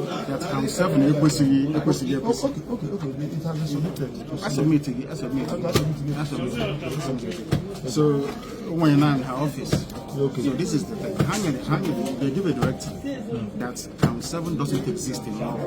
that count 7 Okay. It has been submitted. I submitted. So when you're not in her office, okay. So this is the thing. They give a directive that count 7 doesn't exist anymore.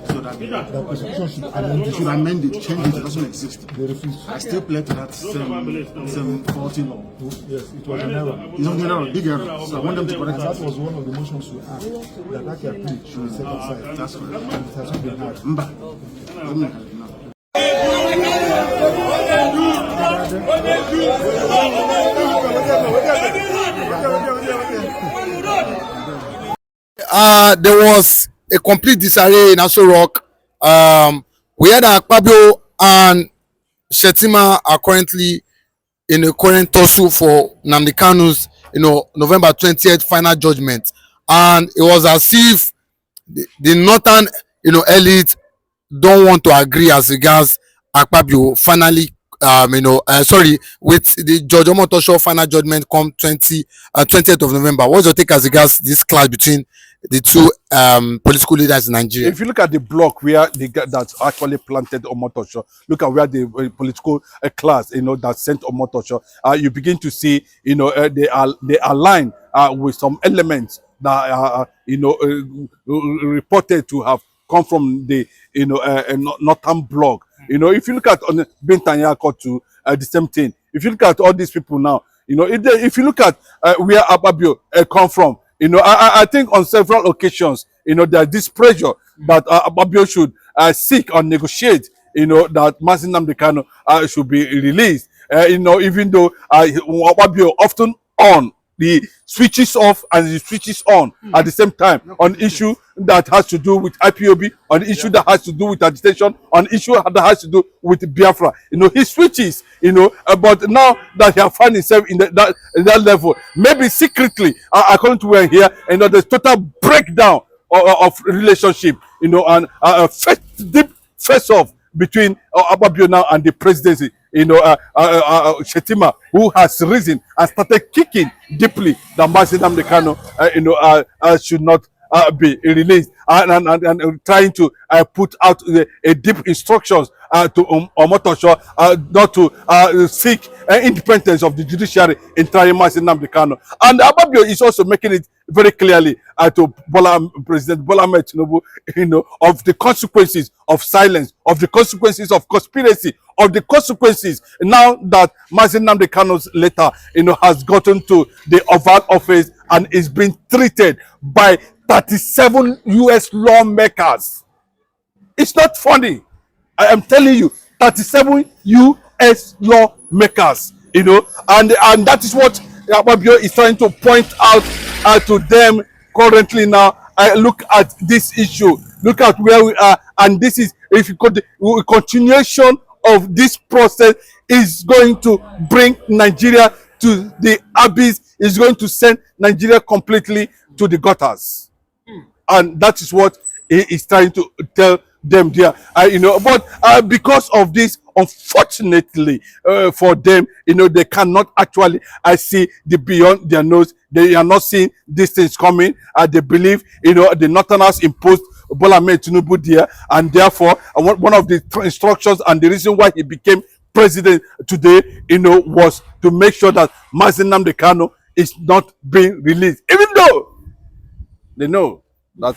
So that the prosecution should amend it, change it, it doesn't exist. They refuse. I still play to that same 14 law. Yes, it was an error. It's an error, big error. So I want them to correct That it. was one of the motions we asked, that appeal should be set aside. That's correct. And it has not been heard. There was a complete disarray in Aso Rock. We had Akpabio and Shettima are currently in a current tussle for Nnamdi Kanu's, November 20th final judgment, and it was as if the northern, elite don't want to agree as regards Akpabio finally, with the Judge Omotosho final judgment come 20th of November. What's your take as regards this clash between the two political leaders in Nigeria? If you look at the block where that's actually planted Omotosho, look at where the political class, that sent Omotosho, you begin to see, they align with some elements that are, reported to have come from the, northern bloc. If you look at on Bintanyako too, the same thing. If you look at all these people now, if you look at where Akpabio come from, I think on several occasions, there's this pressure that Akpabio should seek or negotiate, that Nnamdi Kanu should be released. Even though Akpabio often on the switches off and the switches on at the same time on issue that has to do with IPOB, on issue that has to do with agitation, on issue that has to do with Biafra. He switches, but now that he has found himself in that level, maybe secretly, according to where here, there's total breakdown of relationship, and deep face-off between Akpabio now and the presidency. Shettima, who has risen and started kicking deeply that Nnamdi Kanu, should not be released, and trying to put out a deep instructions to Omotosho not to seek independence of the judiciary in trying Nnamdi Kanu. And Akpabio is also making it very clearly to President Bola Ahmed Tinubu, of the consequences of silence, of the consequences of conspiracy, of the consequences now that Nnamdi Kanu's letter, has gotten to the Oval Office and is being treated by 37 U.S. lawmakers. It's not funny. I am telling you, 37 U.S. lawmakers, and that is what Akpabio is trying to point out to them currently now. Look at this issue. Look at where we are, and this is, if you could, continuation of this process is going to bring Nigeria to the abyss, is going to send Nigeria completely to the gutters. And that is what he is trying to tell them there. But because of this, unfortunately for them, they cannot actually see the beyond their nose. They are not seeing these things coming. They believe, the Northerners imposed Bola Ahmed Tinubu there, and therefore one of the instructions and the reason why he became president today, was to make sure that Nnamdi Kanu is not being released, even though they know that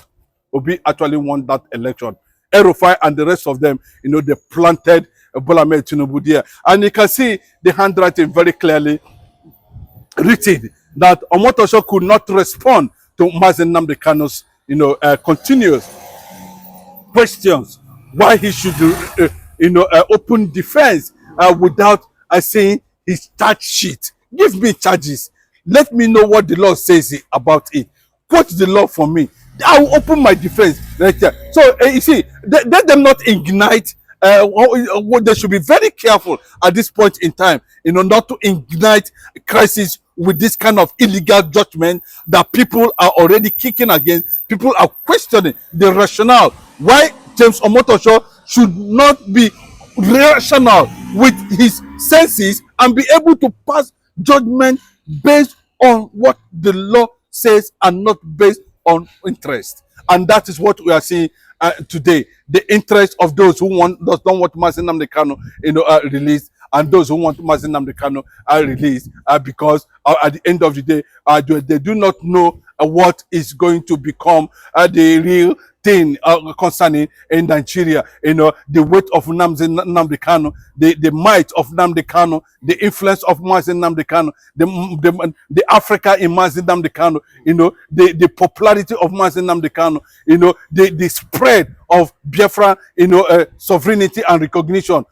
Obi actually won that election. Erupts and the rest of them, they planted Bola Ahmed Tinubu there, and you can see the handwriting very clearly written that Omotosho could not respond to Nnamdi Kanu's, continuous questions why he should, open defense without saying his charge sheet. Give me charges. Let me know what the law says about it. Quote the law for me. I will open my defense right there. So you see, let them not ignite. They should be very careful at this point in time, not to ignite crisis with this kind of illegal judgment that people are already kicking against. People are questioning the rationale why James Omotosho should not be rational with his senses and be able to pass judgment based on what the law says and not based own interest. And that is what we are seeing today. The interest of those who don't want Mazi Nnamdi Kanu, released, and those who want Mazi Nnamdi Kanu are released because at the end of the day, they do not know what is going to become the real thing concerning in Nigeria. The weight of Nnamdi Kanu, the might of Nnamdi Kanu, the influence of Mazi Nnamdi Kanu, the Africa in Mazi Nnamdi Kanu, the popularity of Mazi Nnamdi Kanu, the spread of Biafra, sovereignty and recognition.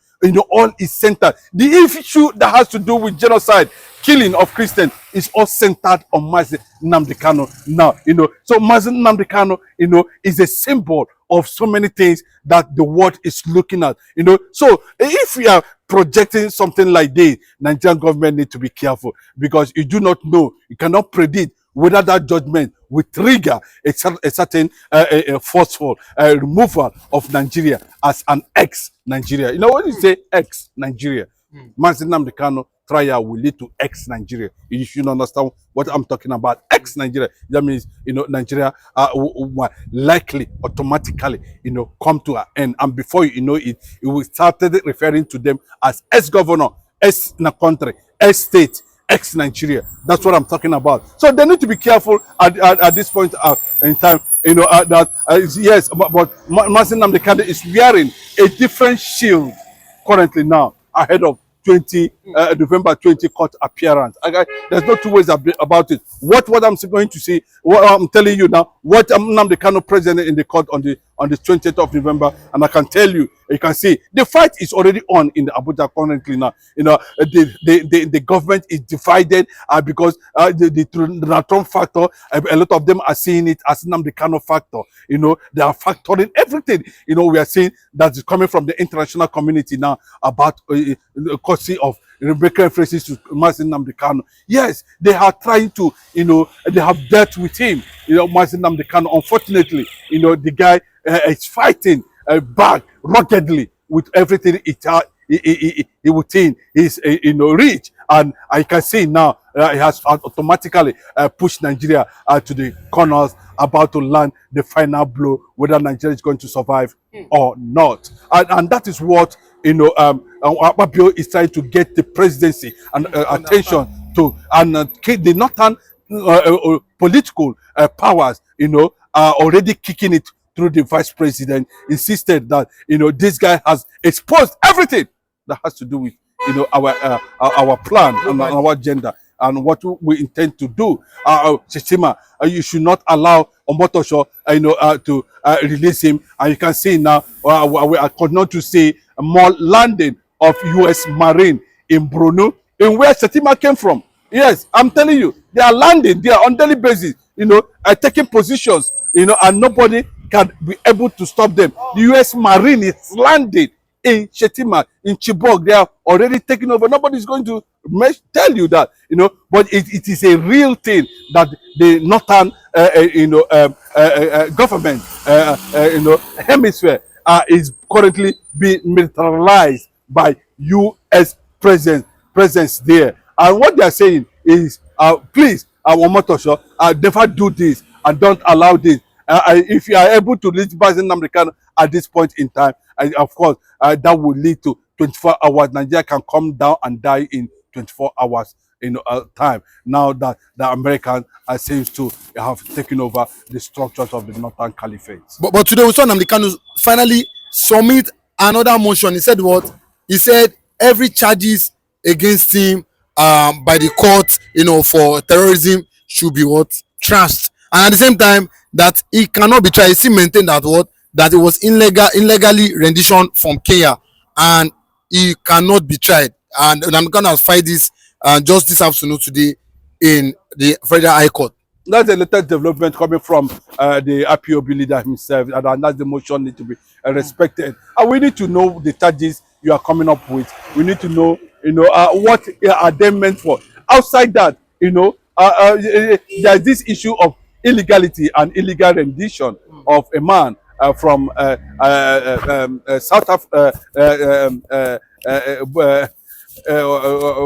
All is centered. The issue that has to do with genocide, killing of Christians, is all centered on Mazi Nnamdi Kanu now. So Mazi Nnamdi Kanu, is a symbol of so many things that the world is looking at. So if we are projecting something like this, Nigerian government need to be careful, because you do not know, you cannot predict whether that judgment will trigger a certain forceful removal of Nigeria as an ex-Nigeria. When you say ex-Nigeria, Mazi Nnamdi Kanu trial will lead to ex-Nigeria. You should understand what I'm talking about. Ex-Nigeria, that means, Nigeria will likely automatically, come to an end. And before you know it, you will start referring to them as ex-governor, ex-country, ex-state, ex-Nigeria. That's what I'm talking about. So they need to be careful at this point in time. Yes, but Mazi Nnamdi Kanu is wearing a different shield currently now ahead of November 20 court appearance. There's no two ways about it. What I'm going to say, what I'm telling you now, what Nnamdi Kanu present in the court on the 20th of November, and I can tell you, you can see the fight is already on in the Abuja currently now. The government is divided because the Trump factor, a lot of them are seeing it as Nnamdi Kanu factor. They are factoring everything. We are seeing that is coming from the international community now about courtesy of Rebecca references to Mazi Nnamdi Kanu. Yes, they are trying to, they have dealt with him. Mazi Nnamdi Kanu, unfortunately, the guy is fighting back ruggedly with everything he would think is reach, and I can see now he has automatically pushed Nigeria to the corners, about to land the final blow, whether Nigeria is going to survive or not. And that is what Akpabio is trying to get the presidency and attention to, and the northern political powers are already kicking it through the vice president, insisted that this guy has exposed everything that has to do with our plan and our agenda and what we intend to do. Shettima, you should not allow Omotosho to release him. And you can see now, we are continuing to see more landing of U.S. Marine in Brunei, in where Shettima came from. Yes, I'm telling you, they are landing, they are on daily basis, taking positions, and nobody can be able to stop them. The U.S. Marine is landing in Shettima, in Chibok. They are already taking over. Nobody is going to tell you that, but it is a real thing that the northern, government, hemisphere is currently being militarized by U.S. presence there. And what they are saying is, please, Omotosho, never do this and don't allow this. If you are able to reach Mazi Nnamdi Kanu at this point in time, of course, that will lead to 24 hours. Nigeria can come down and die in 24 hours time. Now that the Americans seems to have taken over the structures of the Northern Caliphate. But today we saw Nnamdi Kanu finally submit another motion. He said what? He said every charges against him by the court, for terrorism should be what? Trashed. And at the same time, that he cannot be tried. He still maintain that what? That it was illegally rendition from Kenya, and he cannot be tried. And Nnamdi Kanu has filed this just this afternoon today in the Federal High Court. That's the latest development coming from the Akpabio leader himself, and that's the motion need to be respected. And we need to know the charges you are coming up with. We need to know, what are they meant for. Outside that, there's this issue of illegality and illegal rendition of a man from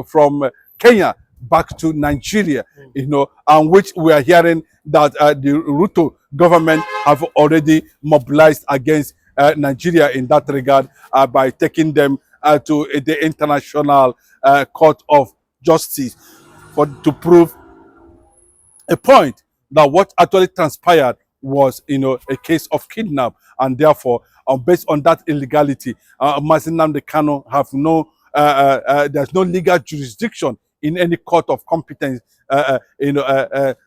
from Kenya, back to Nigeria, you know, and which we are hearing that the Ruto government have already mobilized against Nigeria in that regard by taking them to the International Court of Justice to prove a point that what actually transpired was, you know, a case of kidnap, and therefore, based on that illegality, Nnamdi Kanu have no, there's no legal jurisdiction in any court of competence,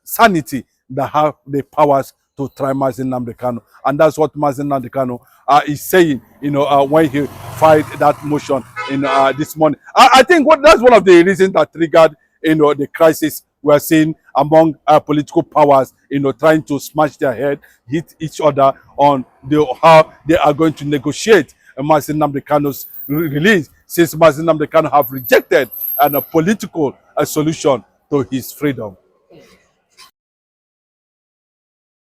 sanity that have the powers to try Nnamdi Kanu, and that's what Nnamdi Kanu is saying, you know, when he filed that motion in this morning. I think that's one of the reasons that triggered, you know, the crisis we're seeing among political powers, you know, trying to smash their head, hit each other on how they are going to negotiate Nnamdi Kanu's release, since Nnamdi Kanu have rejected a political solution to his freedom.